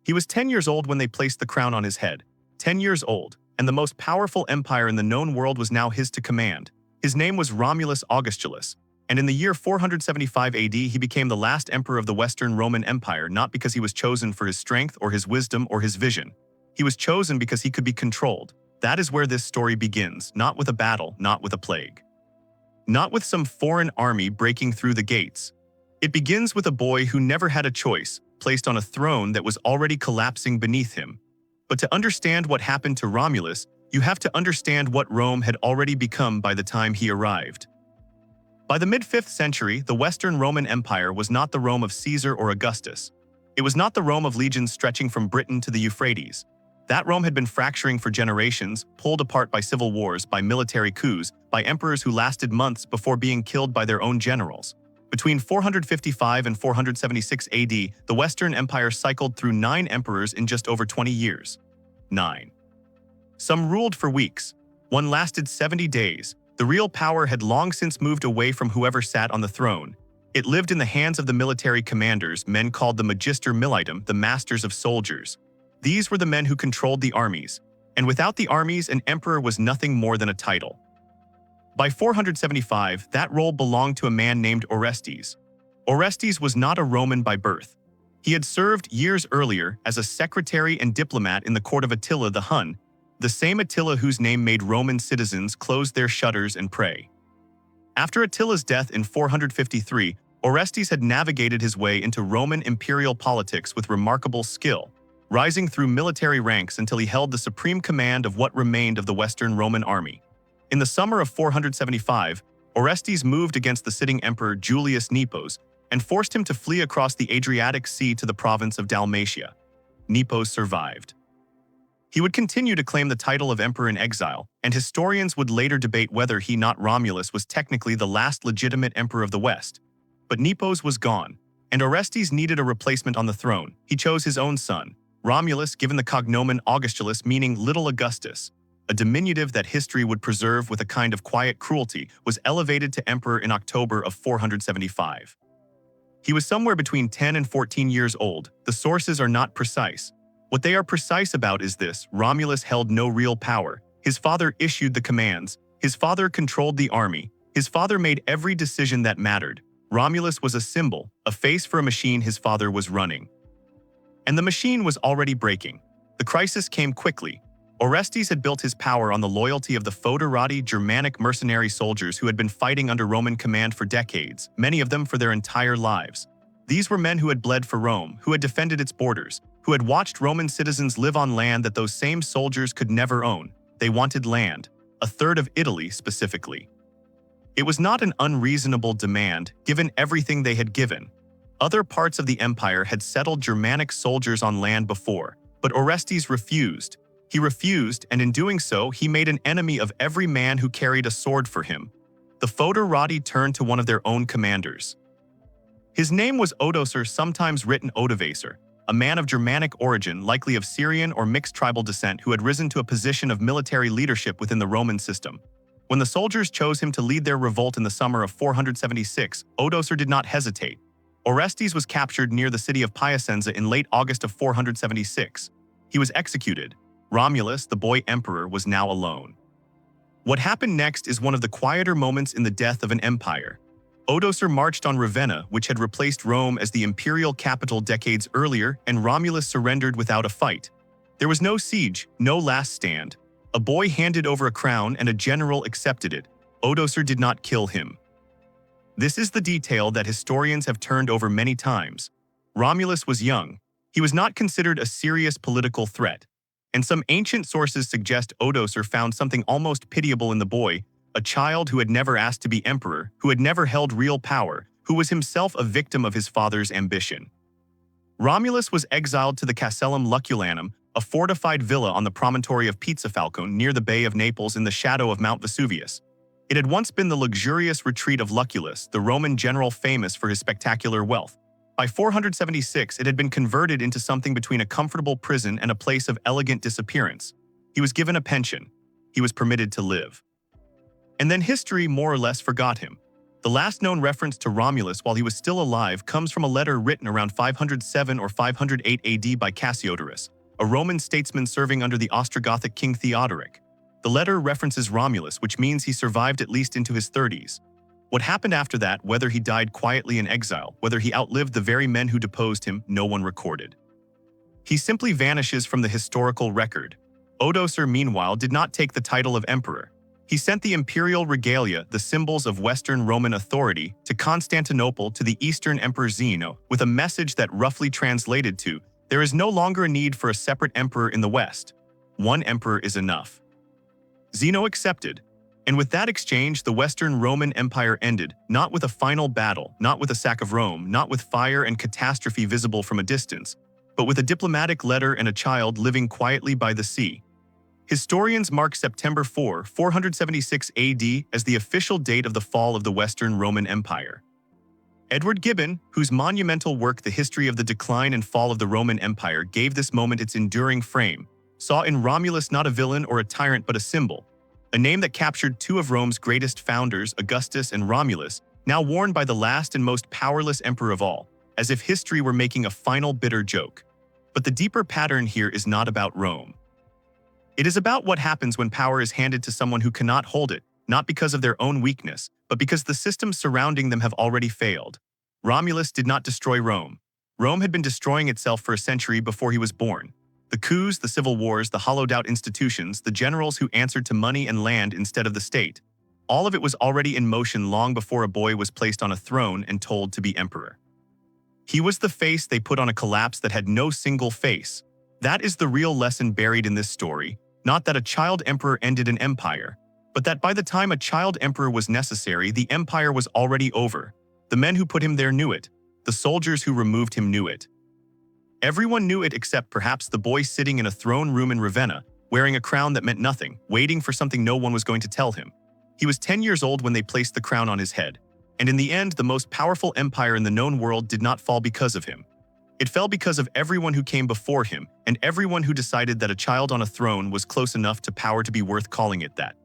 He was 10 years old when they placed the crown on his head. 10 years old, and the most powerful empire in the known world was now his to command. His name was Romulus Augustulus, and in the year 475 AD he became the last emperor of the Western Roman Empire, not because he was chosen for his strength or his wisdom or his vision. He was chosen because he could be controlled. That is where this story begins, not with a battle, not with a plague, not with some foreign army breaking through the gates. It begins with a boy who never had a choice, placed on a throne that was already collapsing beneath him. But to understand what happened to Romulus, you have to understand what Rome had already become by the time he arrived. By the mid-5th century, the Western Roman Empire was not the Rome of Caesar or Augustus. It was not the Rome of legions stretching from Britain to the Euphrates. That Rome had been fracturing for generations, pulled apart by civil wars, by military coups, by emperors who lasted months before being killed by their own generals. Between 455 and 476 AD, the Western Empire cycled through 9 emperors in just over 20 years. 9. Some ruled for weeks. One lasted 70 days. The real power had long since moved away from whoever sat on the throne. It lived in the hands of the military commanders, men called the Magister Militum, the masters of soldiers. These were the men who controlled the armies, and without the armies, an emperor was nothing more than a title. By 475, that role belonged to a man named Orestes. Orestes was not a Roman by birth. He had served years earlier as a secretary and diplomat in the court of Attila the Hun, the same Attila whose name made Roman citizens close their shutters and pray. After Attila's death in 453, Orestes had navigated his way into Roman imperial politics with remarkable skill, rising through military ranks until he held the supreme command of what remained of the Western Roman army. In the summer of 475, Orestes moved against the sitting emperor Julius Nepos and forced him to flee across the Adriatic Sea to the province of Dalmatia. Nepos survived. He would continue to claim the title of emperor in exile, and historians would later debate whether he, not Romulus, was technically the last legitimate emperor of the West. But Nepos was gone, and Orestes needed a replacement on the throne. He chose his own son, Romulus, given the cognomen Augustulus, meaning Little Augustus, a diminutive that history would preserve with a kind of quiet cruelty, was elevated to emperor in October of 475. He was somewhere between 10 and 14 years old. The sources are not precise. What they are precise about is this: Romulus held no real power. His father issued the commands. His father controlled the army. His father made every decision that mattered. Romulus was a symbol, a face for a machine his father was running. And the machine was already breaking. The crisis came quickly. Orestes had built his power on the loyalty of the foederati Germanic mercenary soldiers who had been fighting under Roman command for decades, many of them for their entire lives. These were men who had bled for Rome, who had defended its borders, who had watched Roman citizens live on land that those same soldiers could never own. They wanted land, a third of Italy specifically. It was not an unreasonable demand, given everything they had given. Other parts of the empire had settled Germanic soldiers on land before, but Orestes refused. He refused, and in doing so, he made an enemy of every man who carried a sword for him. The foederati turned to one of their own commanders. His name was Odoacer, sometimes written Odoacer, a man of Germanic origin, likely of Syrian or mixed tribal descent, who had risen to a position of military leadership within the Roman system. When the soldiers chose him to lead their revolt in the summer of 476, Odoacer did not hesitate. Orestes was captured near the city of Piacenza in late August of 476. He was executed. Romulus, the boy emperor, was now alone. What happened next is one of the quieter moments in the death of an empire. Odoacer marched on Ravenna, which had replaced Rome as the imperial capital decades earlier, and Romulus surrendered without a fight. There was no siege, no last stand. A boy handed over a crown and a general accepted it. Odoacer did not kill him. This is the detail that historians have turned over many times. Romulus was young. He was not considered a serious political threat. And some ancient sources suggest Odoacer found something almost pitiable in the boy, a child who had never asked to be emperor, who had never held real power, who was himself a victim of his father's ambition. Romulus was exiled to the Castellum Lucullanum, a fortified villa on the promontory of Pizzafalcone near the Bay of Naples in the shadow of Mount Vesuvius. It had once been the luxurious retreat of Lucullus, the Roman general famous for his spectacular wealth. By 476, it had been converted into something between a comfortable prison and a place of elegant disappearance. He was given a pension. He was permitted to live. And then history more or less forgot him. The last known reference to Romulus while he was still alive comes from a letter written around 507 or 508 AD by Cassiodorus, a Roman statesman serving under the Ostrogothic king Theodoric. The letter references Romulus, which means he survived at least into his 30s. What happened after that, whether he died quietly in exile, whether he outlived the very men who deposed him, no one recorded. He simply vanishes from the historical record. Odoacer, meanwhile, did not take the title of emperor. He sent the imperial regalia, the symbols of Western Roman authority, to Constantinople to the Eastern Emperor Zeno, with a message that roughly translated to, "There is no longer a need for a separate emperor in the West. One emperor is enough." Zeno accepted, and with that exchange, the Western Roman Empire ended, not with a final battle, not with a sack of Rome, not with fire and catastrophe visible from a distance, but with a diplomatic letter and a child living quietly by the sea. Historians mark September 4, 476 AD as the official date of the fall of the Western Roman Empire. Edward Gibbon, whose monumental work The History of the Decline and Fall of the Roman Empire gave this moment its enduring frame, saw in Romulus not a villain or a tyrant but a symbol, a name that captured two of Rome's greatest founders, Augustus and Romulus, now worn by the last and most powerless emperor of all, as if history were making a final bitter joke. But the deeper pattern here is not about Rome. It is about what happens when power is handed to someone who cannot hold it, not because of their own weakness, but because the systems surrounding them have already failed. Romulus did not destroy Rome. Rome had been destroying itself for a century before he was born. The coups, the civil wars, the hollowed-out institutions, the generals who answered to money and land instead of the state, all of it was already in motion long before a boy was placed on a throne and told to be emperor. He was the face they put on a collapse that had no single face. That is the real lesson buried in this story. Not that a child emperor ended an empire, but that by the time a child emperor was necessary, the empire was already over. The men who put him there knew it. The soldiers who removed him knew it. Everyone knew it except perhaps the boy sitting in a throne room in Ravenna, wearing a crown that meant nothing, waiting for something no one was going to tell him. He was 10 years old when they placed the crown on his head. And in the end, the most powerful empire in the known world did not fall because of him. It fell because of everyone who came before him, and everyone who decided that a child on a throne was close enough to power to be worth calling it that.